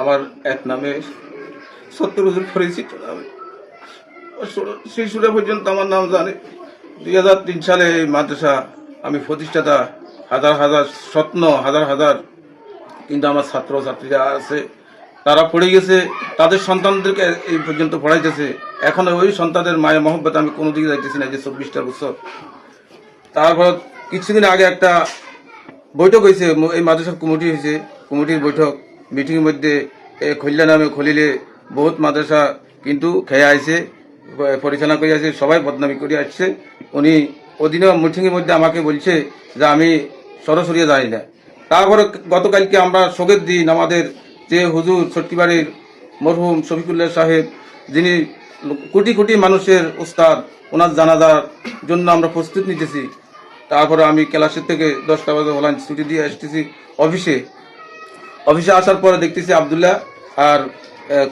আমার এক নামে 70 বছর পরিচিত নামে শিশুরা পর্যন্ত আমার নাম জানে। 2003 সালে এই মাদ্রাসা আমি প্রতিষ্ঠাতা, হাজার হাজার স্বপ্ন, হাজার হাজার, কিন্তু আমার ছাত্র ছাত্রীরা আছে, তারা পড়ে গেছে, তাদের সন্তানদেরকে এই পর্যন্ত পড়াইতেছে। এখন ওই সন্তানদের মায়ের মহব্বত আমি কোনো দিকে যাইতেছি না, যে 24টা বছর। তারপর কিছুদিন আগে একটা বৈঠক হয়েছে, এই মাদ্রাসার কমিটি হয়েছে, কমিটির বৈঠক, মিটিংয়ের মধ্যে খলিলা নামে খলিলে বহুত মাদ্রাসা কিন্তু খেয়ে আইছে, পরিচালনা করে আছে, সবাই বদনামি করে আসছে। উনি অধীনে মিটিংয়ের মধ্যে আমাকে বলছে যে আমি সরাসরি যাই না। তারপরে গতকালকে আমরা শোকের দিন আমাদের যে হুজুর ছট্টিবাড়ির মরহুম শফিকুল্লাহ সাহেব, যিনি কোটি কোটি মানুষের উস্তাদ, ওনার জানাজার জন্য আমরা প্রস্তুত নিতেছি। তারপরে আমি ক্লাসের থেকে 10টা বাজে হলাম ছুটি দিয়ে আসতেছি অফিসে আসার পরে দেখতেছি আবদুল্লাহ আর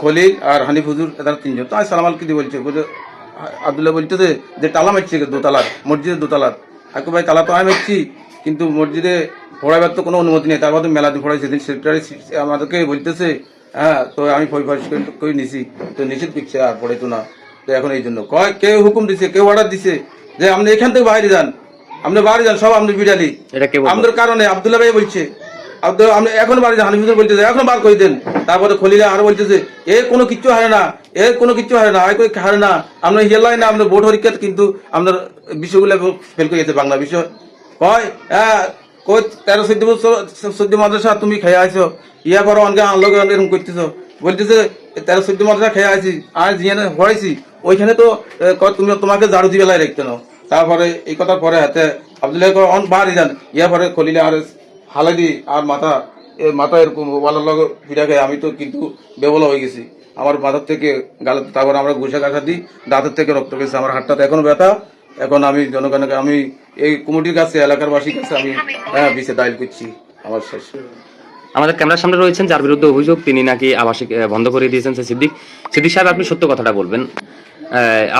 খলিল আর হানিফ হুজুর, এরা 3জন। তো আমি সালাম আলকি দিয়ে বলছে, আবদুল্লাহ বলতেছে যে তালা মারছে দোতলার, মসজিদের দোতলার। আকে ভাই তালা তো আমি মারছি, কিন্তু মসজিদে পড়াবার তো কোনো অনুমতি নেই। তারপর মেলা দিন পড়াই, সেদিন সেক্রেটারি আমাদেরকে বলতেছে, হ্যাঁ তো আমি করে নিছি, তো নিষেধ করছে আর পড়ে তো না। তো এখন এই জন্য কেউ হুকুম দিছে, কেউ অর্ডার দিছে যে আপনি এখান থেকে বাইরে যান, আপনি বাইরে যান, সব আপনি বিড়ালি আমাদের কারণে। আবদুল্লাহ ভাই বলছে আপনি এখন বাড়ি যান, হানিফ বলতেছে এখন বার করে দেন। তারপরে খলিলা আরো বলতেছে এ কোনো কিচ্ছু হারে না, কোনো কিচ্ছু হারে না, হারে না, আপনার হিয়ালাই না, আপনার বোর্ড পরীক্ষা কিন্তু আপনার বিষয়গুলো ফেল করে গেছে, বাংলা বিষয়। কয় হ্যাঁ 13-14 মাদ্রাসা তুমি খেয়ে আইছো, ইয়া করো অনকে আনলোক এরকম করতেছো, বলতেছে 13-14 মাদ্রাসা খেয়ে আইছি, আর জিয়ানে পড়াইছি, ওইখানে তো তুমি তোমাকে ঝাড়ু দিয়ে বেলায় রাখতে নাও। তারপরে এই কথার পরে হাতে আবদুল্লাহ অন বাড়ি যান, ইয়া পরে খলিলা আর হালাদি আর মাথা এরকম ওয়ালার লগে ফিরা খাই। আমি তো কিন্তু বেবলা হয়ে গেছি, আমার মাথার থেকে গালে, তারপর আমরা ঘুষা কাঁচা দিই, দাঁতের থেকে রক্ত গেছে, আমার হাতটাতে এখনো ব্যথা। এখন আমি জনগণকে, আমি এই কমিটির কাছে, এলাকার বাসীর কাছে আমি বিশে দায়ের করছি আমার শেষ। আমাদের ক্যামেরার সামনে রয়েছেন যার বিরুদ্ধে অভিযোগ, তিনি নাকি আবাসিক বন্ধ করে দিয়েছেন, সিদ্দিক সাহেব, আপনি সত্য কথাটা বলবেন।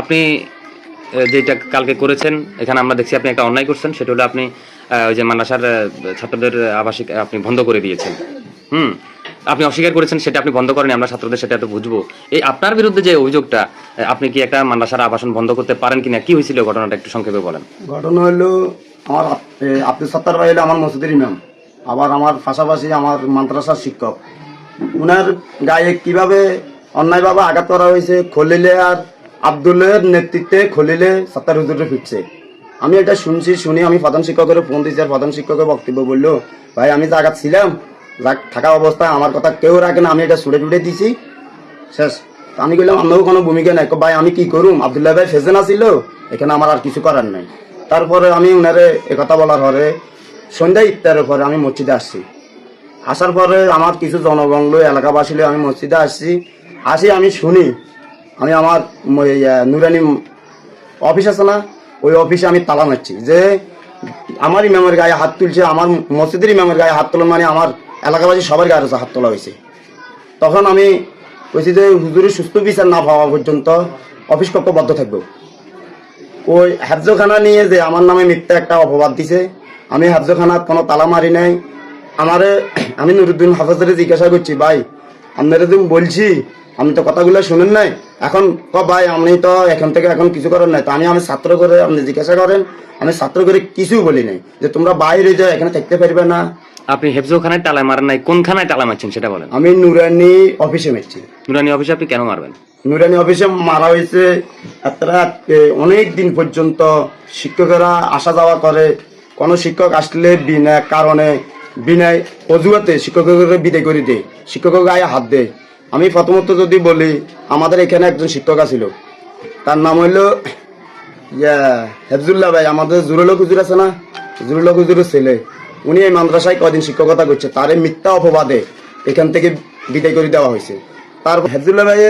আপনি যেটা কালকে করেছেন, এখানে আমরা দেখছি আপনি একটা অন্যায় করছেন, সেটা হলো আপনি ওই যে মাদ্রাসার ছাত্রদের আবাসিক আপনি বন্ধ করে দিয়েছেন। আপনি অস্বীকার করেছেন, সেটা আপনি বন্ধ করেন, আমরা ছাত্রদের সেটা তো বুঝবো। এই আপনার বিরুদ্ধে যে অভিযোগটা, আপনি কি একটা মাদ্রাসার আবাসন বন্ধ করতে পারেন কিনা, কি হয়েছিল ঘটনাটা একটু সংক্ষেপে বলেন। ঘটনা হলো আমার আব্দুল সত্তার ভাই হলো আমার মসজিদের ইমাম, আবার আমার পাশাপাশি আমার মাদ্রাসার শিক্ষক। উনার গায়ে কিভাবে অন্যায়ভাবে আঘাত করা হয়েছে, খলিলে আর আব্দুল্লাহের নেতৃত্বে খলিলে সত্তার হুজুরে ফিরছে। আমি এটা শুনি আমি প্রধান শিক্ষকের ফোন দিচ্ছি, আর প্রধান শিক্ষকের বক্তব্য বললো ভাই আমি জায়গা ছিলাম, থাকা অবস্থায় আমার কথা কেউ রাখে না, আমি এটা ছুটে টুটে দিছি শেষ। আমি বললাম আমারও কোনো ভূমিকা নাই। ভাই আমি কি করুম, আবদুল্লাহ ভাই ফেজে না ছিল, এখানে আমার আর কিছু করার নাই। তারপরে আমি উনারে একথা বলার পরে সন্ধ্যা ইফতারের পরে আমি মসজিদে আসছি। আসার পরে আমার কিছু জনগণ এলাকাবাসী আমি মসজিদে আসি আমি শুনি, আমি আমার নুরানি অফিস আছে না, ওই অফিসে আমি তালা মারছি যে আমার ইমামের গায়ে হাত তুলছে, আমার মসজিদের ইমামের গায়ে হাত তোলা মানে আমার এলাকাবাসী সবার গায়ে হাত তোলা হয়েছে। তখন আমি বলছি যে হুজুরের সুস্থ বিচার না পাওয়া পর্যন্ত অফিস কক্ষ বদ্ধ থাকবো। ওই হাফজখানা নিয়ে যে আমার নামে মিথ্যা একটা অপবাদ দিছে, আমি হাফজখানার কোনো তালা মারি নাই। আমি নুরুদ্দিন হাফাজের জিজ্ঞাসা করছি ভাই আপনারা তুমি বলছি, আপনি তো কথাগুলো শুনেন নাই, এখন ভাই আপনি তো এখান থেকে এখন কিছু করেন নাই। তো আমি ছাত্র করে আপনি জিজ্ঞাসা করেন, আমি ছাত্র করে কিছু বলি নাই যে তোমরা বাইরে যাও, এখানে থাকতে পারবে না। আপনি হেফজোখানায় তালা মারেন নাই, কোনখানায় তালা মারছেন সেটা বলেন। আমি নুরানি অফিসে মারছি। নুরানি অফিসে আপনি কেন মারবেন? নুরানি অফিসে মারা হয়েছে অনেক দিন পর্যন্ত শিক্ষকেরা আসা যাওয়া করে, কোনো শিক্ষক আসলে বিনা কারণে বিনা অজুহাতে শিক্ষকের বিদায় করে দেয়, শিক্ষকের গায়ে হাত দেয়। আমি প্রথমত যদি বলি, আমাদের এখানে একজন শিক্ষক ছিল, তার নাম হইল হেফজুল্লাহ ভাই, আমাদের জুরুলক হুজুর আছে না, জুরুলক হুজুরের ছেলে, উনি এই মাদ্রাসায় কদিন শিক্ষকতা করছে, তার মিথ্যা অপবাদে এখান থেকে বিদায় করে দেওয়া হয়েছে। তার হেফজুল্লাহ ভাই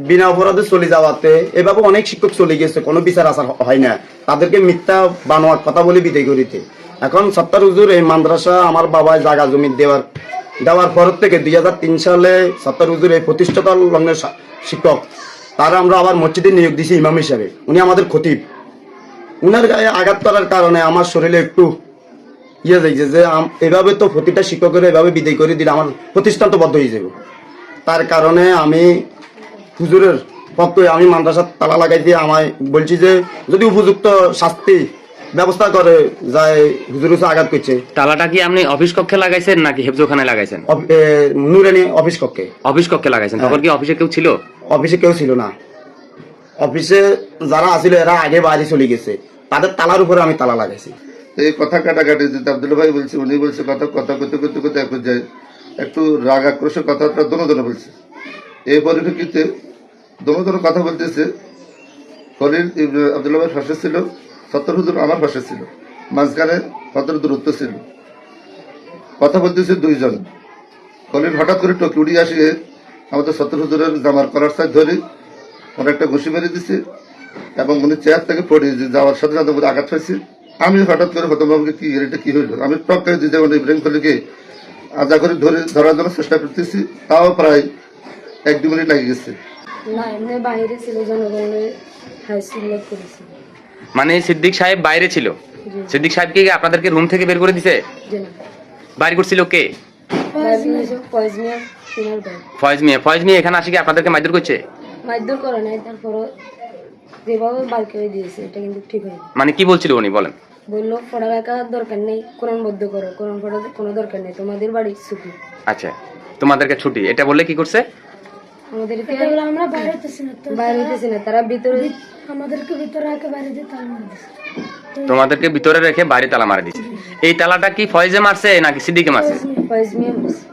বিনা অপরাধে চলে যাওয়াতে এভাবে অনেক শিক্ষক চলে গেছে, কোনো বিচার আচার হয় না, তাদেরকে মিথ্যা বানোয়ার কথা বলে বিদায় করিতে। এখন সত্তার হুজুর এই মাদ্রাসা আমার বাবায় জায়গা জমি দেওয়ার পর থেকে 2003 সালে সত্তার হুজুর এই প্রতিষ্ঠাতা লগ্নের শিক্ষক, তারা আমরা আবার মসজিদে নিয়োগ দিছি ইমাম হিসাবে, উনি আমাদের খতিব। উনার গায়ে আঘাত করার কারণে আমার শরীরে একটু যাইছে যে এভাবে তো প্রতিটা শিক্ষকের এভাবে বিদায় করে দিলে আমার প্রতিষ্ঠান তো বদ্ধ হয়ে যাবে। তার কারণে আমি হুজুরের পক্ষে আমি মাদ্রাসার তালা লাগাই দিয়ে আমায় বলছি যে যদি উপযুক্ত শাস্তি ব্যবস্থা করে যায়, হুজুর হচ্ছে আঘাত করছে। তালাটা কি আপনি অফিস কক্ষে লাগাইছেন নাকি হেফজোখানে লাগাইছেন? নুরানি অফিস কক্ষে। অফিস কক্ষে লাগাইছেন। তখন কি অফিসে কেউ ছিল? অফিসে কেউ ছিল না। অফিসে যারা আছিল এরা আগে বাইরে চলে গেছে, তাদের তালার উপরে আমি তালা লাগাইছি। এই কথা কাটাকাটি যেটা আব্দুল্লাহ ভাই বলছে, উনি বলছে কথা কথা করতে করতে করতে এক পর্যায়ে একটু রাগ আক্রোশের কথাটা দোনো বলছে। এই পরিপ্রেক্ষিতে দোনো কথা বলতেছে। খলিল আব্দুল্লাহ ভাইয়ের পাশে ছিল, সত্তর হুজুর আমার পাশে ছিল, মাঝখানে কতটা দূরত্ব ছিল। কথা বলতেছে দুইজন। খলিল হঠাৎ করে টকি উড়িয়ে আসিয়ে আমাদের সত্তর হুজুরের জামার কলার সাইড ধরে ওরা একটা ঘুষি মেরে দিছে এবং উনি চেয়ার থেকে পড়ে যাওয়ার সাথে সাথে ওদের আঘাত পাইছে। আমি হঠাৎ করে হতভাবকে কি এটা কি হইলো, আমি টপকে দিতে ইব্রাহিম খলিলকে আজা করে ধরার জন্য চেষ্টা করতেছি, তাও প্রায় 1-2 মিনিট লেগে গেছে। না, এমনি বাইরে ছিল, জনগণের হাইস্কুলে করেছে। মানে সিদ্দিক সাহেব বাইরে ছিল? সিদ্দিক সাহেবকে কি আপনাদেরকে রুম থেকে বের করে দিছে? যে না, বাইরে করছিল কে? বাইরে নিয়েছে ফয়েজ মিয়া, তিনার ভাই। ফয়েজ মিয়া এখানে আসি কি আপনাদেরকে মারধর করছে? মারধর করে নাই, তারপরও যেভাবে বার করে দিয়েছে এটা কিন্তু ঠিক হয়নি। মানে কি বলছিল উনি বলেন? বললো পড়ালেখার দরকার নেই, কোরআন বদ্ধ করো, কোরআন পড়ার কোনো দরকার নেই, তোমাদের বাড়ি ছুটি। আচ্ছা, তোমাদেরকে ছুটি এটা বললে কি করছে? আমাদেরকে আমরা বাইরে হইতেছি না তো, বাইরে হইতেছি না, তারা ভিতরে আমাদেরকে ভিতরে রাখে বাইরে দিয়ে তালা মারা দিছে। তোমাদেরকে ভিতরে রেখে বাইরে তালা মারা দিচ্ছে। এই তালাটা কি ফয়েজে মারছে নাকি সিদ্দিকে মারছে? ফয়েজ মিয়া বলছে।